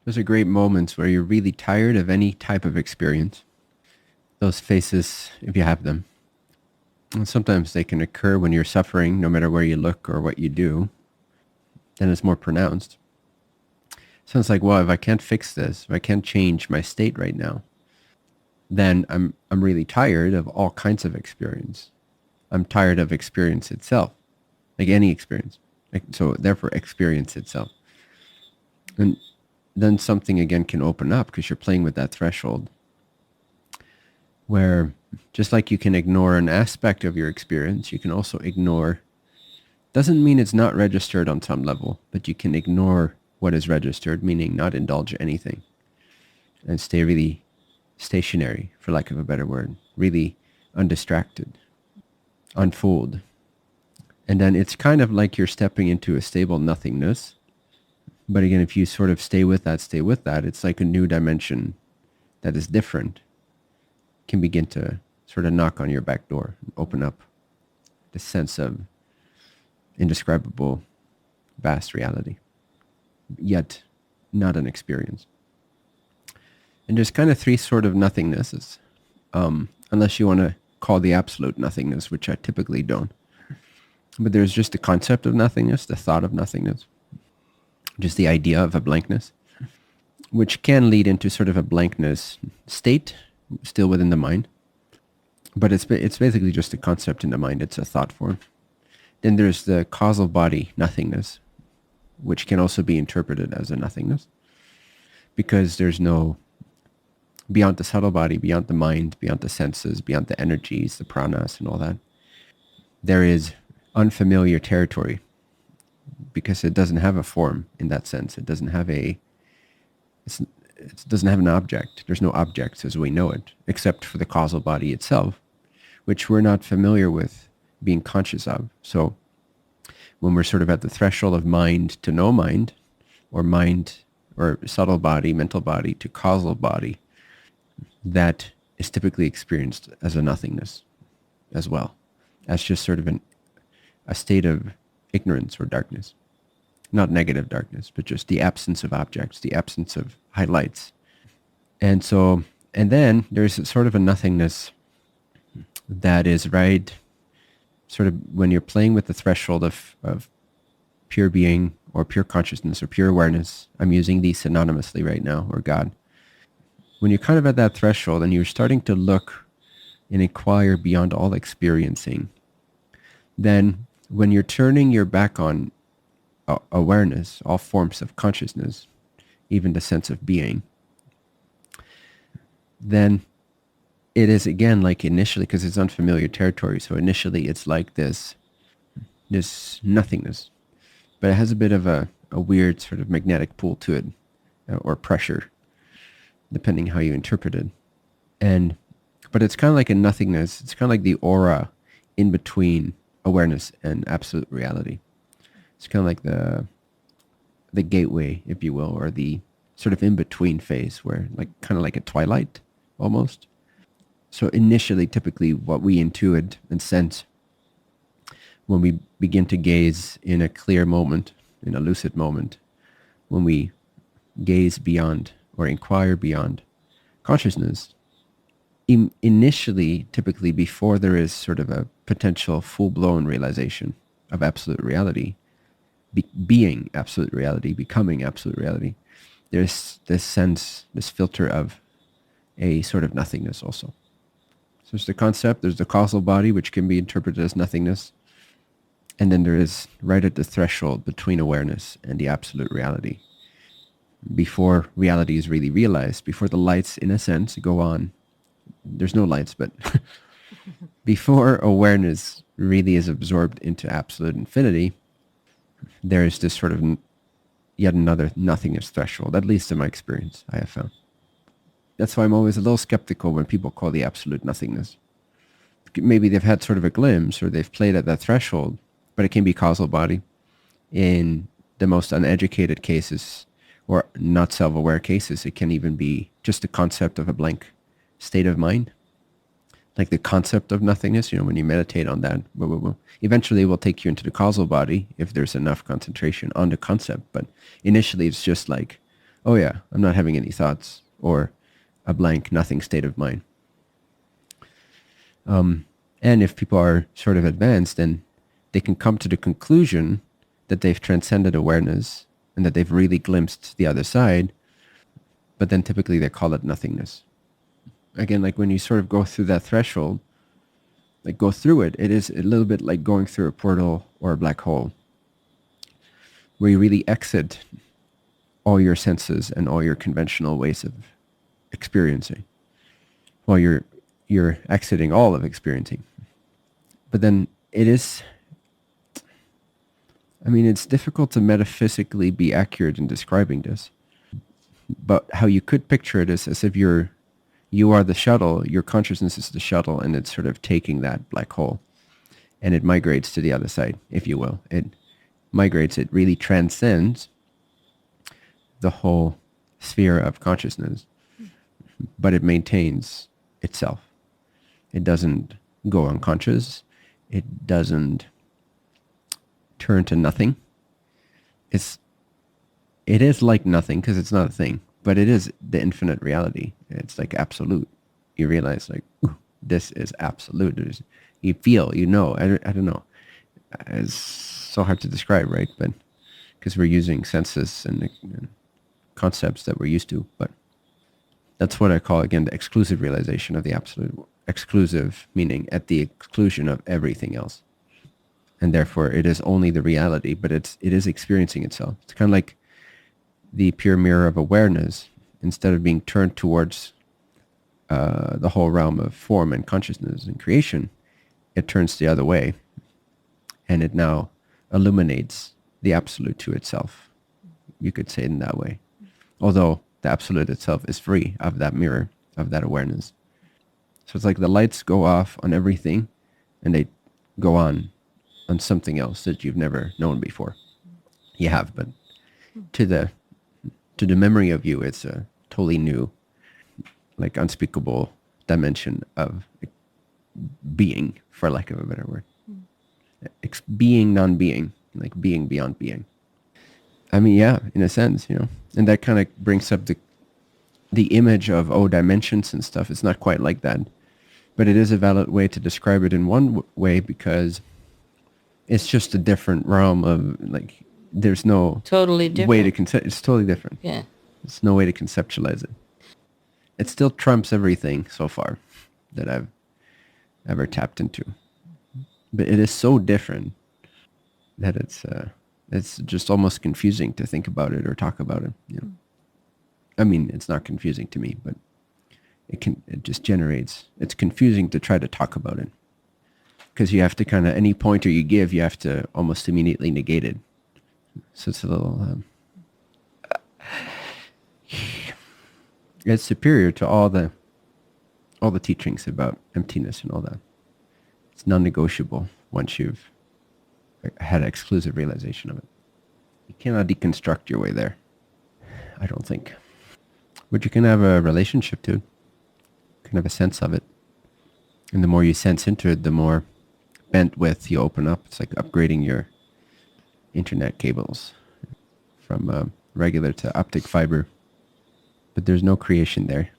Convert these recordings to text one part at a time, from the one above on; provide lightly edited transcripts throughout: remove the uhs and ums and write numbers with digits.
Those are great moments where you're really tired of any type of experience. Those phases, if you have them. And sometimes they can occur when you're suffering, no matter where you look or what you do. Then it's more pronounced. Sounds like, well, if I can't fix this, if I can't change my state right now, then I'm really tired of all kinds of experience. I'm tired of experience itself, like any experience. So therefore, experience itself. And then something again can open up because you're playing with that threshold where just like you can ignore an aspect of your experience, you can also ignore, doesn't mean it's not registered on some level, but you can ignore what is registered, meaning not indulge anything and stay really stationary, for lack of a better word, really undistracted, unfold. And then it's kind of like you're stepping into a stable nothingness. But again, if you sort of stay with that, it's like a new dimension that is different can begin to sort of knock on your back door and open up the sense of indescribable, vast reality, yet not an experience. And there's kind of three sort of nothingnesses, unless you want to call the absolute nothingness, which I typically don't. But there's just the concept of nothingness, the thought of nothingness, just the idea of a blankness, which can lead into sort of a blankness state, still within the mind. But it's basically just a concept in the mind. It's a thought form. Then there's the causal body nothingness, which can also be interpreted as a nothingness, because there's no, beyond the subtle body, beyond the mind, beyond the senses, beyond the energies, the pranas and all that, there is unfamiliar territory, because it doesn't have a form in that sense. It doesn't have it doesn't have an object. There's no objects as we know it, except for the causal body itself, which we're not familiar with being conscious of. So when we're sort of at the threshold of mind to no mind, or mind or subtle body, mental body to causal body, that is typically experienced as a nothingness as well, as just sort of a state of ignorance or darkness. Not negative darkness, but just the absence of objects, the absence of highlights. And then there's sort of a nothingness that is right, sort of when you're playing with the threshold of pure being or pure consciousness or pure awareness. I'm using these synonymously right now, or God. When you're kind of at that threshold and you're starting to look and inquire beyond all experiencing, then when you're turning your back on awareness, all forms of consciousness, even the sense of being, then it is again like initially, because it's unfamiliar territory, so initially it's like this nothingness, but it has a bit of a weird sort of magnetic pull to it, or pressure, depending how you interpret it. But it's kind of like a nothingness. It's kind of like the aura in between awareness and absolute reality. It's kind of like the gateway, if you will, or the sort of in-between phase where kind of like a twilight almost. So initially, typically what we intuit and sense when we begin to gaze in a clear moment, in a lucid moment, when we gaze beyond or inquire beyond consciousness, initially, typically before there is sort of a potential full-blown realization of absolute reality, being absolute reality, becoming absolute reality, there's this sense, this filter of a sort of nothingness also. So there's the concept, there's the causal body, which can be interpreted as nothingness. And then there is right at the threshold between awareness and the absolute reality. Before reality is really realized, before the lights, in a sense, go on. There's no lights, but before awareness really is absorbed into absolute infinity, there is this sort of yet another nothingness threshold, at least in my experience, I have found. That's why I'm always a little skeptical when people call the absolute nothingness. Maybe they've had sort of a glimpse or they've played at that threshold, but it can be causal body. In the most uneducated cases or not self-aware cases, it can even be just the concept of a blank state of mind. Like the concept of nothingness, when you meditate on that, eventually it will take you into the causal body if there's enough concentration on the concept. But initially it's just like oh yeah, I'm not having any thoughts, or a blank nothing state of mind. And if people are sort of advanced, then they can come to the conclusion that they've transcended awareness and that they've really glimpsed the other side, but then typically they call it nothingness. Again, like when you sort of go through that threshold, like go through it, it is a little bit like going through a portal or a black hole, where you really exit all your senses and all your conventional ways of experiencing. Well, you're exiting all of experiencing. But then it is, I mean, it's difficult to metaphysically be accurate in describing this. But how you could picture it is as if you are the shuttle, your consciousness is the shuttle, and it's sort of taking that black hole, and it migrates to the other side, if you will. It migrates, it really transcends the whole sphere of consciousness, but it maintains itself. It doesn't go unconscious. It doesn't turn to nothing. It is like nothing because it's not a thing, but it is the infinite reality. It's like absolute. You realize like, ooh, this is absolute. You feel, you know, I don't know. It's so hard to describe, right? But because we're using senses and concepts that we're used to, but that's what I call, again, the exclusive realization of the absolute. Exclusive meaning at the exclusion of everything else. And therefore it is only the reality, but it is experiencing itself. It's kind of like the pure mirror of awareness. Instead of being turned towards the whole realm of form and consciousness and creation, it turns the other way, and it now illuminates the absolute to itself. You could say it in that way. Although the absolute itself is free of that mirror, of that awareness. So it's like the lights go off on everything, and they go on something else that you've never known before. You have, but to the memory of you, it's a totally new, like unspeakable dimension of being, for lack of a better word. Being non-being, like being beyond being. I mean, yeah, in a sense, you know, and that kind of brings up the image of, dimensions and stuff. It's not quite like that, but it is a valid way to describe it in one way, because it's just a different realm of, like, there's no Totally different way to it's totally different. Yeah. There's no way to conceptualize it. It still trumps everything so far that I've ever tapped into, but it is so different that it's just almost confusing to think about it or talk about it. You know, I mean, it's not confusing to me, but it just generates. It's confusing to try to talk about it, because you have to kind of, any pointer you give, you have to almost immediately negate it. So it's a little. It's superior to all the teachings about emptiness and all that. It's non-negotiable once you've had an exclusive realization of it. You cannot deconstruct your way there, I don't think. But you can have a relationship to it. You can have a sense of it. And the more you sense into it, the more bandwidth you open up. It's like upgrading your internet cables from regular to optic fiber. But there's no creation there.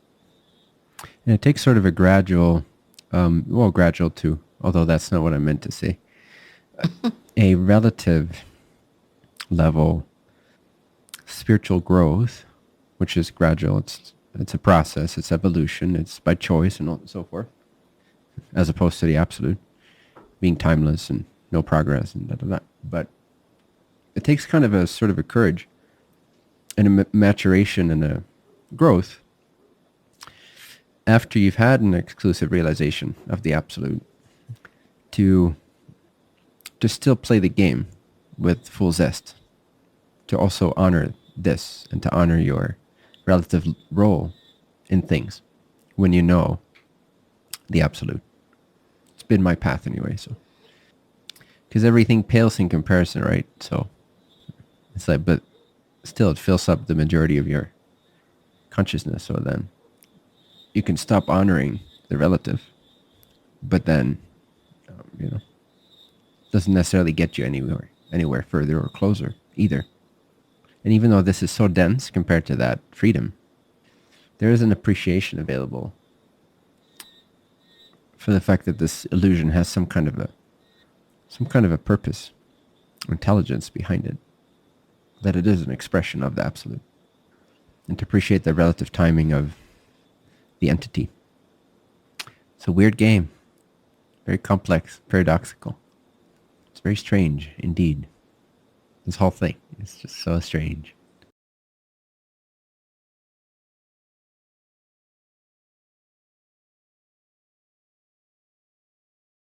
And it takes sort of a gradual, gradual too, although that's not what I meant to say, a relative level spiritual growth, which is gradual. It's a process. It's evolution. It's by choice and so forth, as opposed to the absolute being timeless and no progress and da. But it takes kind of a sort of a courage and a maturation and a growth after you've had an exclusive realization of the absolute to still play the game with full zest, to also honor this and to honor your relative role in things when you know the absolute. It's been my path anyway, so. Because everything pales in comparison, right? So it's like, but still it fills up the majority of your consciousness. So then you can stop honoring the relative, but then, doesn't necessarily get you anywhere further or closer either. And even though this is so dense compared to that freedom, there is an appreciation available for the fact that this illusion has some kind of a purpose, intelligence behind it, that it is an expression of the absolute, and to appreciate the relative timing of the entity. It's a weird game, very complex, paradoxical. It's very strange indeed. This whole thing is just so strange.